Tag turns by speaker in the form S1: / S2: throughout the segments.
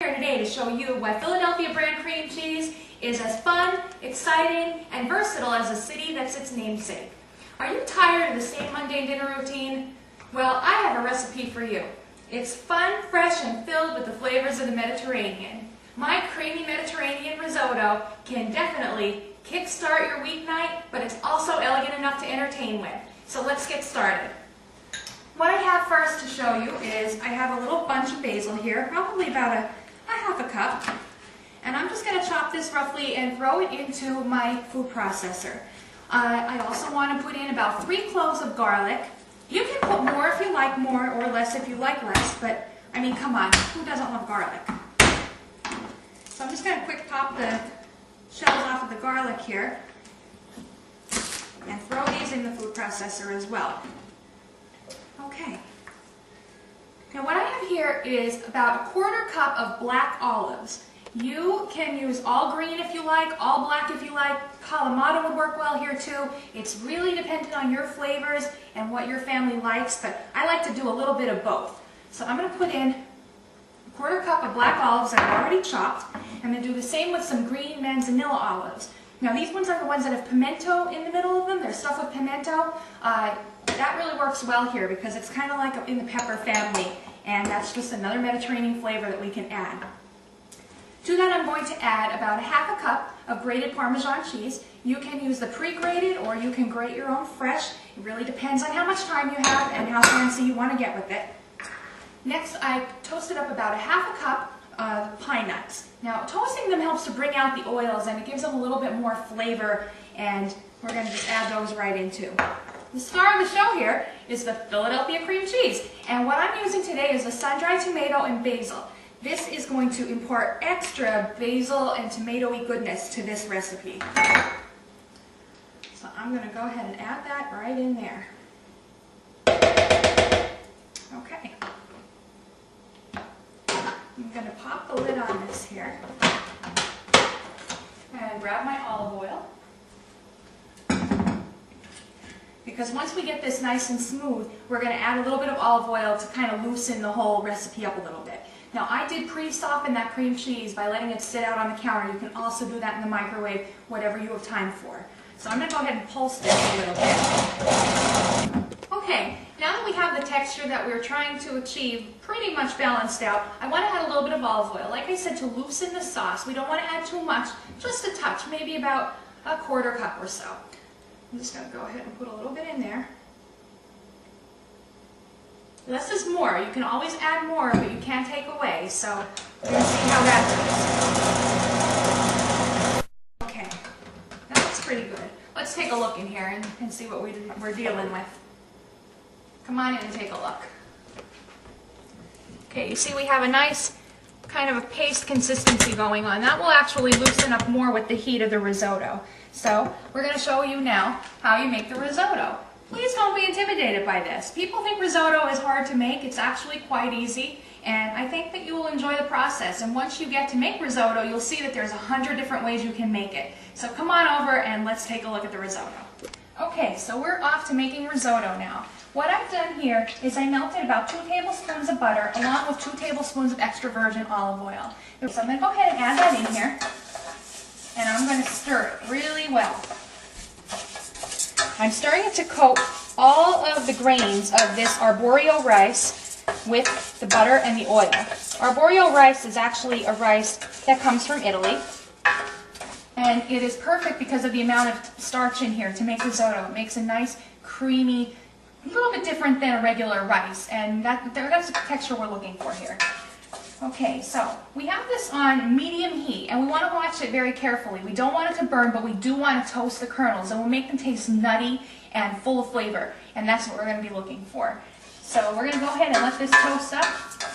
S1: Here today to show you why Philadelphia brand cream cheese is as fun, exciting, and versatile as the city that's its namesake. Are you tired of the same mundane dinner routine? Well, I have a recipe for you. It's fun, fresh, and filled with the flavors of the Mediterranean. My creamy Mediterranean risotto can definitely kickstart your weeknight, but it's also elegant enough to entertain with. So let's get started. What I have first to show you is I have a little bunch of basil here, probably about a half a cup. And I'm just going to chop this roughly and throw it into my food processor. I also want to put in about 3 cloves of garlic. You can put more if you like more, or less if you like less, but I mean, come on, who doesn't love garlic? So I'm just going to quick pop the shells off of the garlic here and throw these in the food processor as well. Okay. Now what I have here is about a 1/4 cup of black olives. You can use all green if you like, all black if you like. Kalamata would work well here too. It's really dependent on your flavors and what your family likes, but I like to do a little bit of both. So I'm going to put in a 1/4 cup of black olives that I've already chopped. I'm going to do the same with some green manzanilla olives. Now these ones are the ones that have pimento in the middle of them. They're stuffed with pimento. That really works well here because it's kind of like in the pepper family, and that's just another Mediterranean flavor that we can add. To that I'm going to add about a half a cup of grated Parmesan cheese. You can use the pre-grated or you can grate your own fresh. It really depends on how much time you have and how fancy you want to get with it. Next, I toasted up about a half a cup of pine nuts. Now, toasting them helps to bring out the oils and it gives them a little bit more flavor, and we're going to just add those right in too. The star of the show here is the Philadelphia cream cheese, and what I'm using today is the sun-dried tomato and basil. This is going to impart extra basil and tomatoey goodness to this recipe. So I'm going to go ahead and add that right in there. Okay. I'm going to pop the lid on this here and grab my olive oil. Because once we get this nice and smooth, we're going to add a little bit of olive oil to kind of loosen the whole recipe up a little bit. Now I did pre-soften that cream cheese by letting it sit out on the counter. You can also do that in the microwave, whatever you have time for. So I'm going to go ahead and pulse this a little bit. Okay, now that we have the texture that we're trying to achieve pretty much balanced out, I want to add a little bit of olive oil. Like I said, to loosen the sauce. We don't want to add too much, just a touch, maybe about a 1/4 cup or so. I'm just going to go ahead and put a little bit in there. Less is more. You can always add more, but you can't take away. So we're going to see how that goes. Okay, that looks pretty good. Let's take a look in here and see what we're dealing with. Come on in and take a look. Okay, you see we have a nice kind of a paste consistency going on. That will actually loosen up more with the heat of the risotto. So we're going to show you now how you make the risotto. Please don't be intimidated by this. People think risotto is hard to make. It's actually quite easy, and I think that you will enjoy the process. And once you get to make risotto, you'll see that there's 100 different ways you can make it. So come on over and let's take a look at the risotto. Okay, so we're off to making risotto now. What I've done here is I melted about 2 tablespoons of butter along with 2 tablespoons of extra virgin olive oil. So I'm going to go ahead and add that in here, and I'm going to stir it really well. I'm stirring it to coat all of the grains of this arborio rice with the butter and the oil. Arborio rice is actually a rice that comes from Italy, and it is perfect because of the amount of starch in here to make risotto. It makes a nice, creamy, a little bit different than a regular rice, and that's the texture we're looking for here. Okay, so we have this on medium heat, and we want to watch it very carefully. We don't want it to burn, but we do want to toast the kernels, and we'll make them taste nutty and full of flavor, and that's what we're going to be looking for. So we're going to go ahead and let this toast up,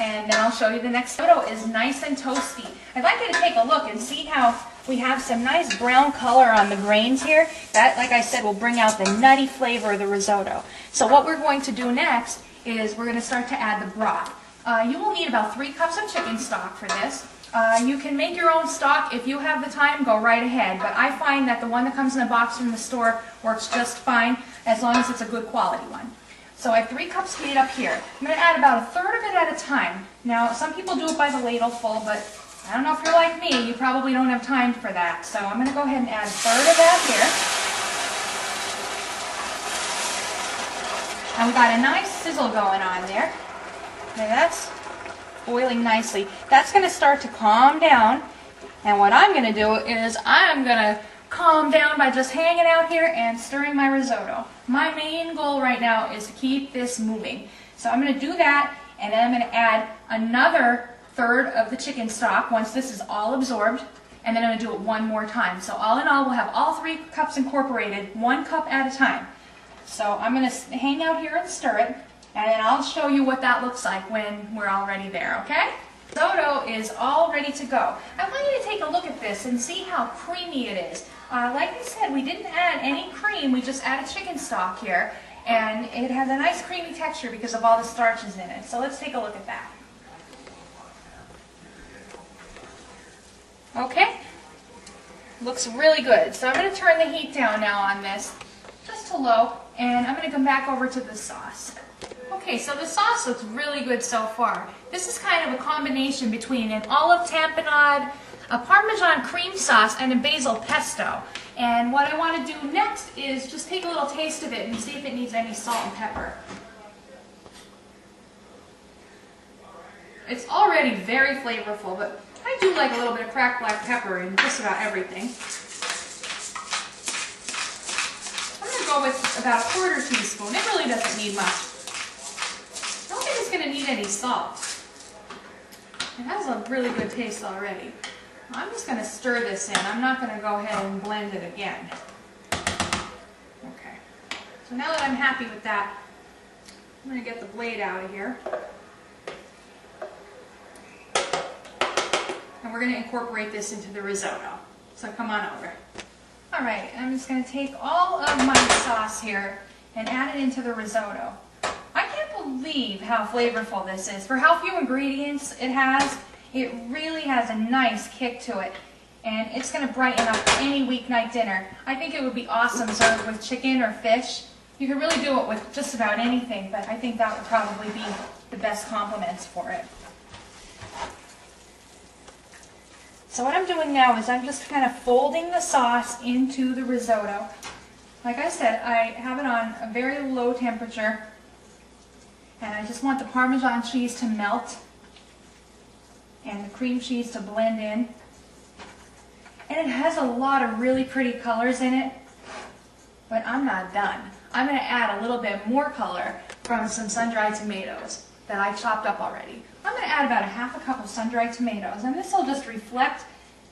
S1: and then I'll show you the next photo is nice and toasty. I'd like you to take a look and see how we have some nice brown color on the grains here. That, like I said, will bring out the nutty flavor of the risotto. So what we're going to do next is we're going to start to add the broth. You will need about 3 cups of chicken stock for this. You can make your own stock. If you have the time, go right ahead. But I find that the one that comes in a box from the store works just fine as long as it's a good quality one. So I have 3 cups made up here. I'm going to add about a third of it at a time. Now, some people do it by the ladle full, but I don't know if you're like me, you probably don't have time for that. So I'm going to go ahead and add a third of that here. And we've got a nice sizzle going on there. Okay, that's boiling nicely. That's going to start to calm down. And what I'm going to do is I'm going to calm down by just hanging out here and stirring my risotto. My main goal right now is to keep this moving. So I'm going to do that, and then I'm going to add another third of the chicken stock once this is all absorbed, and then I'm going to do it one more time. So all in all, we'll have all 3 cups incorporated, 1 cup at a time. So I'm going to hang out here and stir it, and then I'll show you what that looks like when we're already there, okay? Risotto is all ready to go. I want you to take a look at this and see how creamy it is. Like I said, we didn't add any cream, we just added chicken stock here, and it has a nice creamy texture because of all the starches in it. So let's take a look at that. Okay, looks really good. So I'm going to turn the heat down now on this, just to low, and I'm going to come back over to the sauce. Okay, so the sauce looks really good so far. This is kind of a combination between an olive tapenade, a Parmesan cream sauce, and a basil pesto. And what I want to do next is just take a little taste of it and see if it needs any salt and pepper. It's already very flavorful, but I do like a little bit of cracked black pepper in just about everything. I'm going to go with about a 1/4 teaspoon. It really doesn't need much. I don't think it's going to need any salt. It has a really good taste already. I'm just going to stir this in. I'm not going to go ahead and blend it again. Okay. So now that I'm happy with that, I'm going to get the blade out of here. And we're going to incorporate this into the risotto. So come on over. Alright, I'm just going to take all of my sauce here and add it into the risotto. I can't believe how flavorful this is. For how few ingredients it has, it really has a nice kick to it. And it's going to brighten up any weeknight dinner. I think it would be awesome served with chicken or fish. You could really do it with just about anything, but I think that would probably be the best compliments for it. So what I'm doing now is I'm just kind of folding the sauce into the risotto. Like I said, I have it on a very low temperature, and I just want the Parmesan cheese to melt and the cream cheese to blend in. And it has a lot of really pretty colors in it, but I'm not done. I'm going to add a little bit more color from some sun-dried tomatoes that I chopped up already. I'm going to add about a 1/2 cup of sun-dried tomatoes, and this will just reflect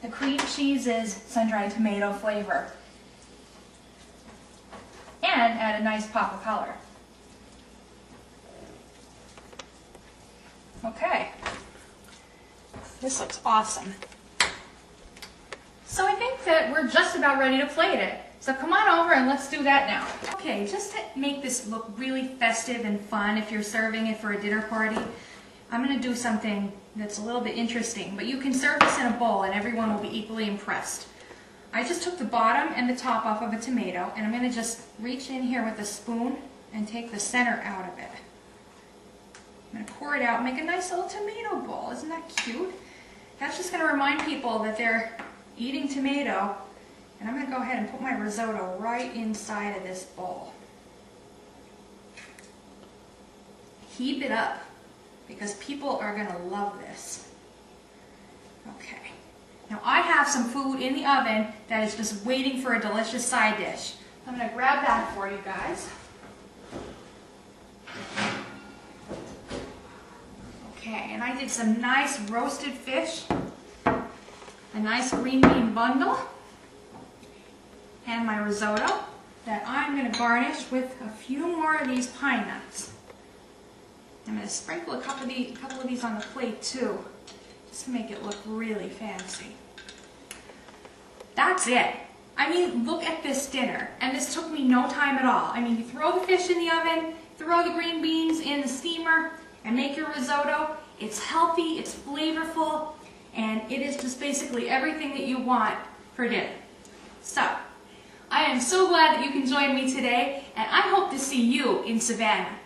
S1: the cream cheese's sun-dried tomato flavor and add a nice pop of color. Okay, this looks awesome. So I think that we're just about ready to plate it. So come on over and let's do that now. Okay, just to make this look really festive and fun if you're serving it for a dinner party, I'm going to do something that's a little bit interesting, but you can serve this in a bowl and everyone will be equally impressed. I just took the bottom and the top off of a tomato, and I'm going to just reach in here with a spoon and take the center out of it. I'm going to pour it out and make a nice little tomato bowl. Isn't that cute? That's just going to remind people that they're eating tomato, and I'm going to go ahead and put my risotto right inside of this bowl. Heap it up, because people are going to love this. Okay. Now I have some food in the oven that is just waiting for a delicious side dish. I'm going to grab that for you guys. Okay, and I did some nice roasted fish, a nice green bean bundle, and my risotto that I'm going to garnish with a few more of these pine nuts. I'm going to sprinkle a couple of these on the plate too, just to make it look really fancy. That's it. I mean, look at this dinner, and this took me no time at all. I mean, you throw the fish in the oven, throw the green beans in the steamer, and make your risotto. It's healthy, it's flavorful, and it is just basically everything that you want for dinner. So, I am so glad that you can join me today, and I hope to see you in Savannah.